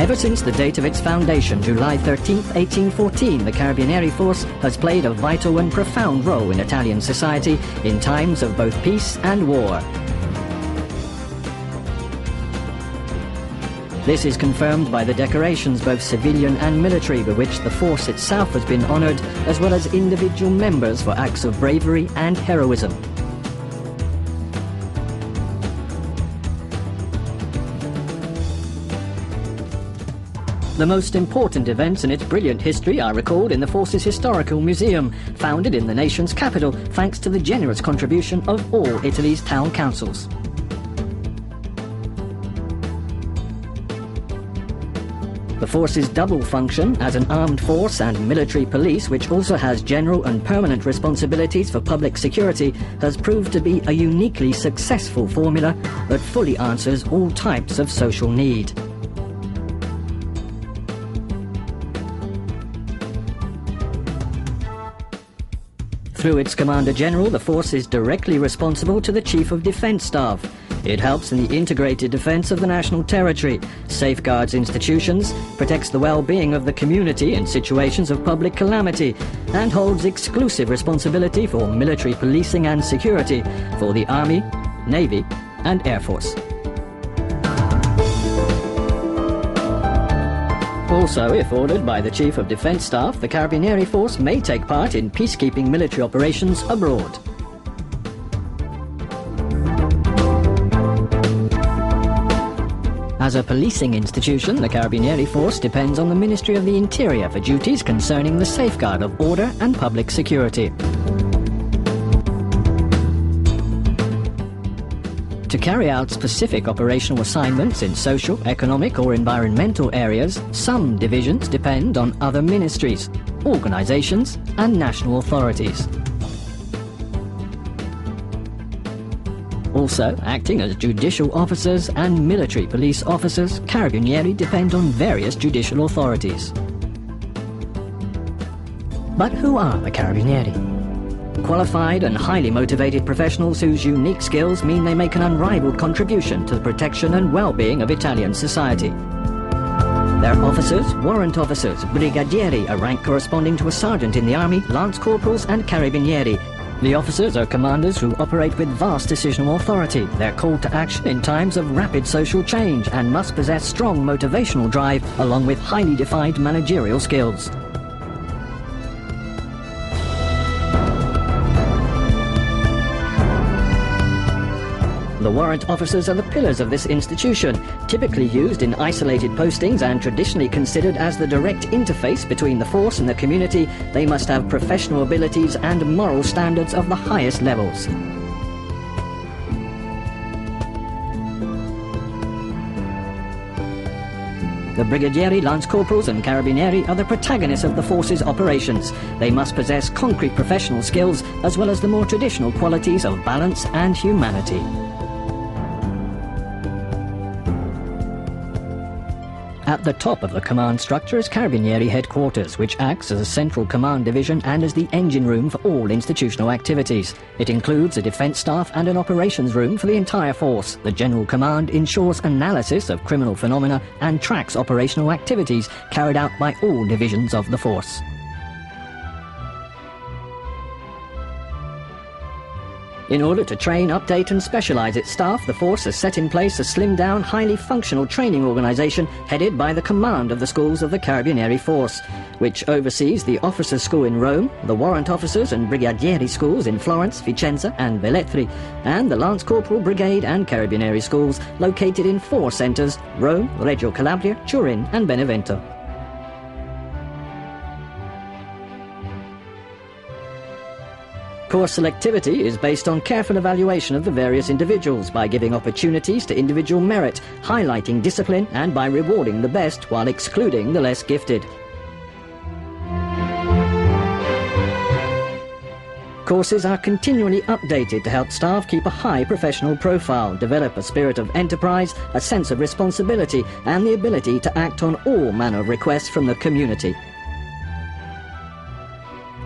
Ever since the date of its foundation, July 13, 1814, the Carabinieri force has played a vital and profound role in Italian society in times of both peace and war. This is confirmed by the decorations, both civilian and military, with which the force itself has been honoured, as well as individual members for acts of bravery and heroism. The most important events in its brilliant history are recalled in the Force's Historical Museum, founded in the nation's capital thanks to the generous contribution of all Italy's town councils. The Force's double function as an armed force and military police, which also has general and permanent responsibilities for public security, has proved to be a uniquely successful formula that fully answers all types of social need. Through its Commander-General, the force is directly responsible to the Chief of Defence Staff. It helps in the integrated defence of the national territory, safeguards institutions, protects the well-being of the community in situations of public calamity, and holds exclusive responsibility for military policing and security for the Army, Navy and Air Force. Also, if ordered by the Chief of Defence Staff, the Carabinieri force may take part in peacekeeping military operations abroad. As a policing institution, the Carabinieri force depends on the Ministry of the Interior for duties concerning the safeguard of order and public security. To carry out specific operational assignments in social, economic or environmental areas, some divisions depend on other ministries, organizations and national authorities. Also, acting as judicial officers and military police officers, Carabinieri depend on various judicial authorities. But who are the Carabinieri? Qualified and highly motivated professionals whose unique skills mean they make an unrivaled contribution to the protection and well-being of Italian society. They're officers, warrant officers, brigadieri, a rank corresponding to a sergeant in the army, lance corporals and carabinieri. The officers are commanders who operate with vast decisional authority. They're called to action in times of rapid social change and must possess strong motivational drive along with highly defined managerial skills. The warrant officers are the pillars of this institution, typically used in isolated postings and traditionally considered as the direct interface between the force and the community. They must have professional abilities and moral standards of the highest levels. The Brigadieri, Lance Corporals and Carabinieri are the protagonists of the force's operations. They must possess concrete professional skills as well as the more traditional qualities of balance and humanity. At the top of the command structure is Carabinieri headquarters, which acts as a central command division and as the engine room for all institutional activities. It includes a defence staff and an operations room for the entire force. The general command ensures analysis of criminal phenomena and tracks operational activities carried out by all divisions of the force. In order to train, update and specialise its staff, the force has set in place a slimmed-down, highly functional training organisation headed by the command of the schools of the Carabinieri force, which oversees the officers' school in Rome, the warrant officers and brigadieri schools in Florence, Vicenza and Velletri, and the Lance Corporal Brigade and Carabinieri schools located in 4 centres: Rome, Reggio Calabria, Turin and Benevento. Course selectivity is based on careful evaluation of the various individuals by giving opportunities to individual merit, highlighting discipline and by rewarding the best while excluding the less gifted. Courses are continually updated to help staff keep a high professional profile, develop a spirit of enterprise, a sense of responsibility and the ability to act on all manner of requests from the community.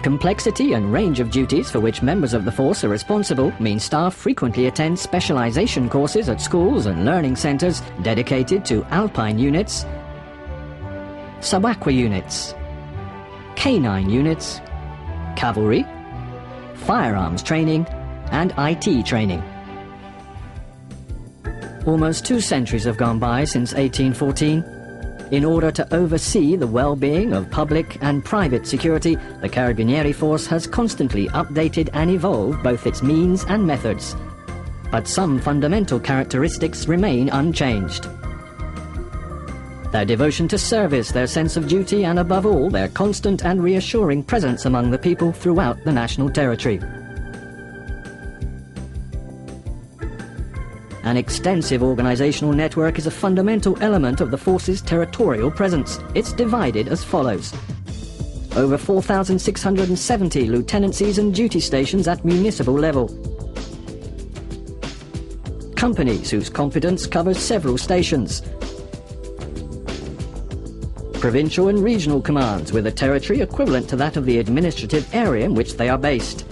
Complexity and range of duties for which members of the force are responsible mean staff frequently attend specialisation courses at schools and learning centres dedicated to alpine units, subaqua units, canine units, cavalry, firearms training and IT training. Almost 2 centuries have gone by since 1814. In order to oversee the well-being of public and private security, the Carabinieri force has constantly updated and evolved both its means and methods. But some fundamental characteristics remain unchanged. Their devotion to service, their sense of duty and above all their constant and reassuring presence among the people throughout the national territory. An extensive organisational network is a fundamental element of the force's territorial presence. It's divided as follows. Over 4,670 lieutenancies and duty stations at municipal level. Companies whose competence covers several stations. Provincial and regional commands with a territory equivalent to that of the administrative area in which they are based.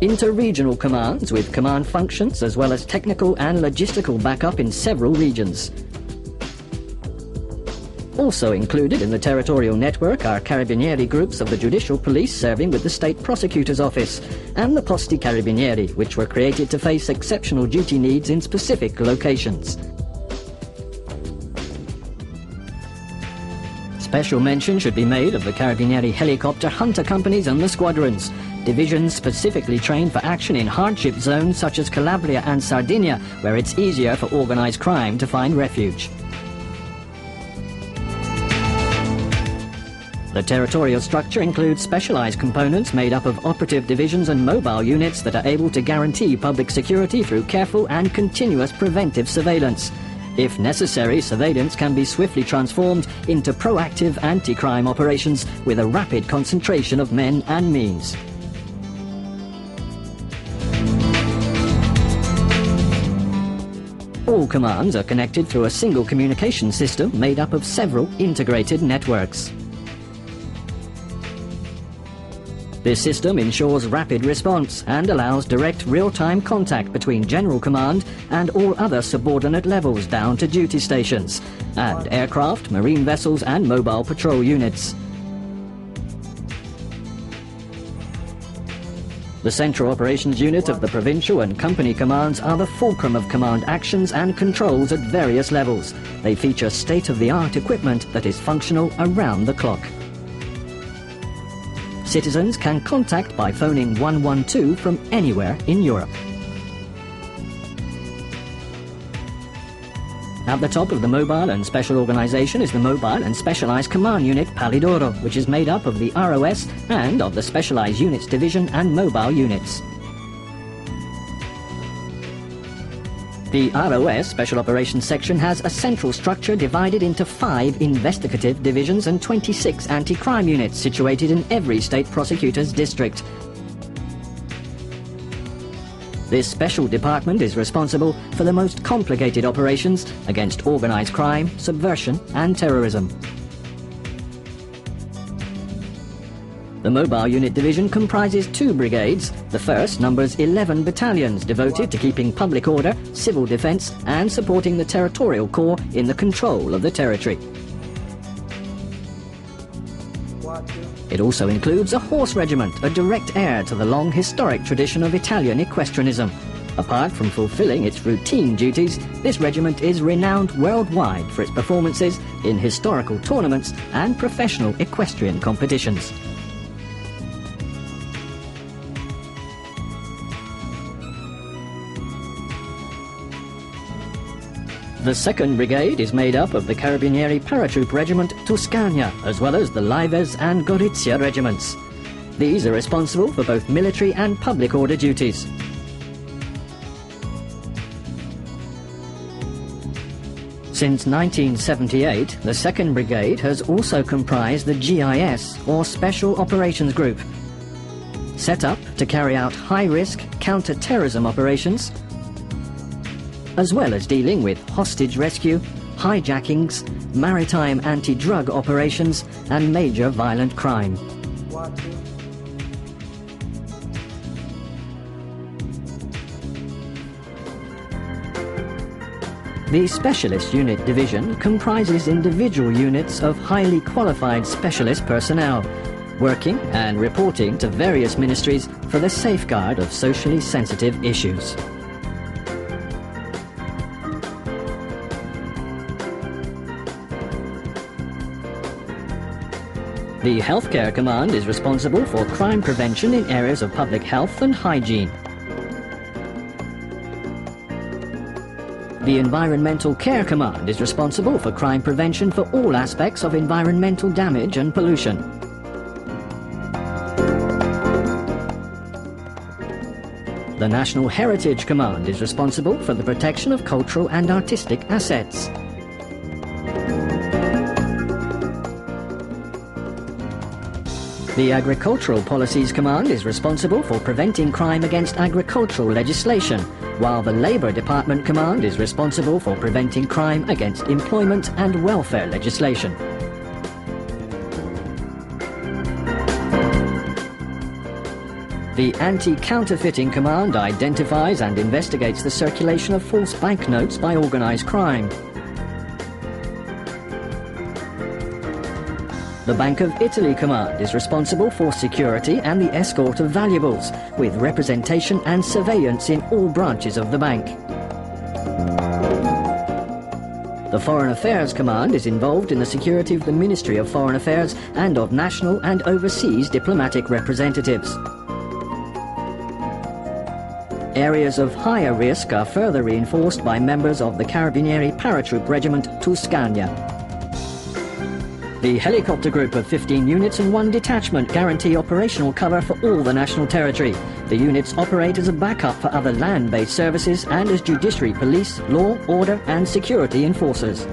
Inter-regional commands with command functions as well as technical and logistical backup in several regions. Also included in the territorial network are Carabinieri groups of the judicial police serving with the State Prosecutor's Office and the Posti Carabinieri, which were created to face exceptional duty needs in specific locations. Special mention should be made of the Carabinieri helicopter hunter companies and the squadrons, divisions specifically trained for action in hardship zones such as Calabria and Sardinia, where it's easier for organised crime to find refuge. The territorial structure includes specialised components made up of operative divisions and mobile units that are able to guarantee public security through careful and continuous preventive surveillance. If necessary, surveillance can be swiftly transformed into proactive anti-crime operations with a rapid concentration of men and means. All commands are connected through a single communication system made up of several integrated networks. This system ensures rapid response and allows direct real-time contact between General Command and all other subordinate levels down to duty stations, and aircraft, marine vessels and mobile patrol units. The Central Operations Unit of the Provincial and Company Commands are the fulcrum of command actions and controls at various levels. They feature state-of-the-art equipment that is functional around the clock. Citizens can contact by phoning 112 from anywhere in Europe. At the top of the Mobile and Special Organisation is the Mobile and Specialised Command Unit Palidoro, which is made up of the ROS and of the Specialised Units Division and Mobile Units. The ROS Special Operations Section has a central structure divided into 5 investigative divisions and 26 anti-crime units situated in every state prosecutor's district. This special department is responsible for the most complicated operations against organized crime, subversion and terrorism. The Mobile Unit Division comprises 2 brigades. The first numbers 11 battalions devoted to keeping public order, civil defence and supporting the Territorial Corps in the control of the territory. It also includes a horse regiment, a direct heir to the long historic tradition of Italian equestrianism. Apart from fulfilling its routine duties, this regiment is renowned worldwide for its performances in historical tournaments and professional equestrian competitions. The 2nd Brigade is made up of the Carabinieri paratroop regiment Tuscania, as well as the Lives and Gorizia regiments. These are responsible for both military and public order duties. Since 1978, the 2nd Brigade has also comprised the GIS, or Special Operations Group, set up to carry out high-risk counter-terrorism operations, as well as dealing with hostage rescue, hijackings, maritime anti-drug operations and major violent crime. The Specialist Unit Division comprises individual units of highly qualified specialist personnel, working and reporting to various ministries for the safeguard of socially sensitive issues. The Healthcare Command is responsible for crime prevention in areas of public health and hygiene. The Environmental Care Command is responsible for crime prevention for all aspects of environmental damage and pollution. The National Heritage Command is responsible for the protection of cultural and artistic assets. The Agricultural Policies Command is responsible for preventing crime against agricultural legislation, while the Labour Department Command is responsible for preventing crime against employment and welfare legislation. The Anti-Counterfeiting Command identifies and investigates the circulation of false banknotes by organised crime. The Bank of Italy Command is responsible for security and the escort of valuables, with representation and surveillance in all branches of the bank. The Foreign Affairs Command is involved in the security of the Ministry of Foreign Affairs and of national and overseas diplomatic representatives. Areas of higher risk are further reinforced by members of the Carabinieri paratroop regiment Tuscania. The helicopter group of 15 units and 1 detachment guarantee operational cover for all the national territory. The units operate as a backup for other land-based services and as judiciary police, law, order and security enforcers.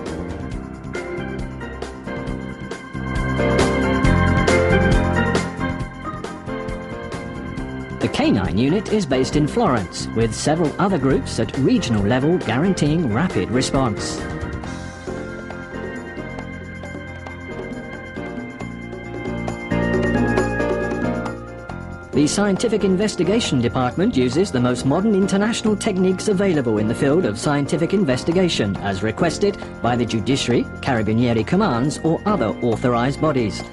The K9 unit is based in Florence, with several other groups at regional level guaranteeing rapid response. The Scientific Investigation Department uses the most modern international techniques available in the field of scientific investigation, as requested by the Judiciary, Carabinieri commands or other authorized bodies.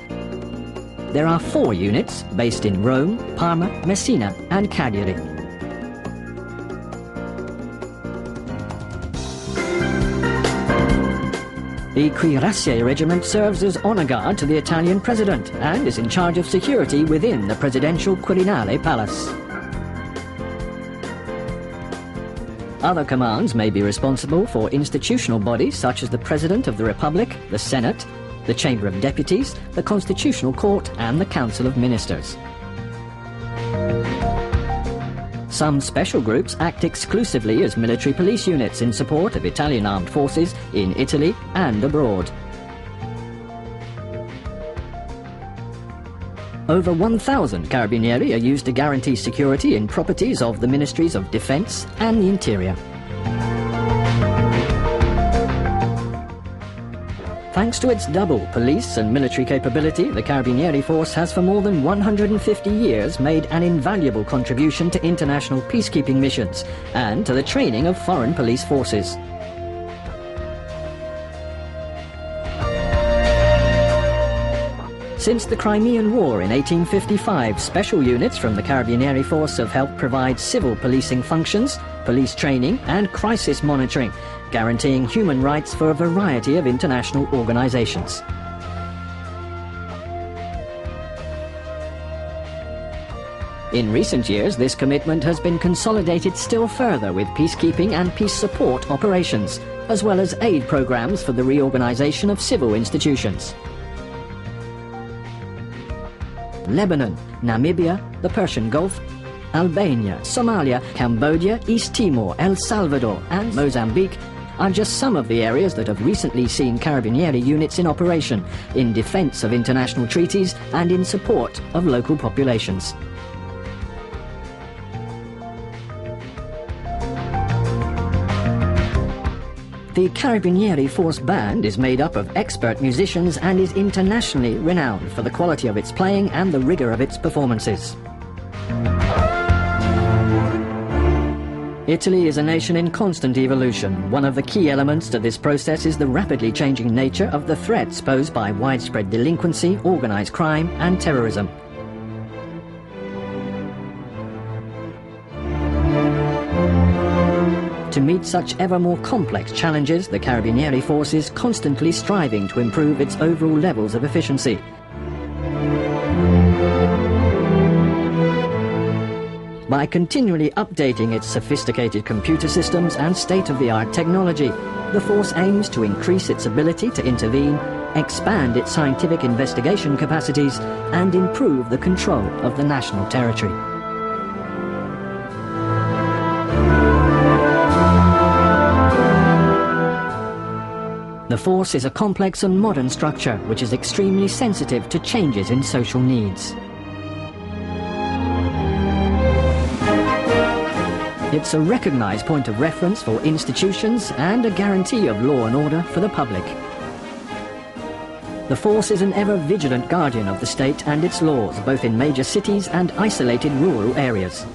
There are 4 units based in Rome, Parma, Messina and Cagliari. The Cuirassier Regiment serves as honour guard to the Italian President and is in charge of security within the Presidential Quirinale Palace. Other commands may be responsible for institutional bodies such as the President of the Republic, the Senate, the Chamber of Deputies, the Constitutional Court and the Council of Ministers. Some special groups act exclusively as military police units in support of Italian armed forces in Italy and abroad. Over 1,000 Carabinieri are used to guarantee security in properties of the Ministries of Defence and the Interior. Thanks to its double police and military capability, the Carabinieri force has for more than 150 years made an invaluable contribution to international peacekeeping missions and to the training of foreign police forces. Since the Crimean War in 1855, special units from the Carabinieri force have helped provide civil policing functions, police training and crisis monitoring, guaranteeing human rights for a variety of international organizations. In recent years, this commitment has been consolidated still further with peacekeeping and peace support operations, as well as aid programs for the reorganization of civil institutions. Lebanon, Namibia, the Persian Gulf, Albania, Somalia, Cambodia, East Timor, El Salvador and Mozambique are just some of the areas that have recently seen Carabinieri units in operation in defence of international treaties and in support of local populations. The Carabinieri Force Band is made up of expert musicians and is internationally renowned for the quality of its playing and the rigour of its performances. Italy is a nation in constant evolution. One of the key elements to this process is the rapidly changing nature of the threats posed by widespread delinquency, organised crime and terrorism. To meet such ever more complex challenges, the Carabinieri force is constantly striving to improve its overall levels of efficiency. By continually updating its sophisticated computer systems and state-of-the-art technology, the force aims to increase its ability to intervene, expand its scientific investigation capacities, and improve the control of the national territory. The force is a complex and modern structure which is extremely sensitive to changes in social needs. It's a recognized point of reference for institutions and a guarantee of law and order for the public. The force is an ever-vigilant guardian of the state and its laws, both in major cities and isolated rural areas.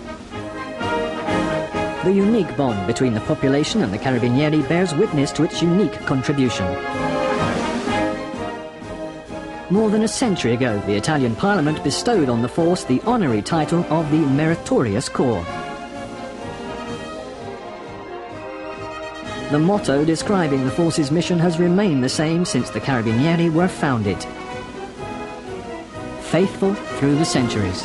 The unique bond between the population and the Carabinieri bears witness to its unique contribution. More than a century ago, the Italian Parliament bestowed on the force the honorary title of the Meritorious Corps. The motto describing the force's mission has remained the same since the Carabinieri were founded. Faithful through the centuries.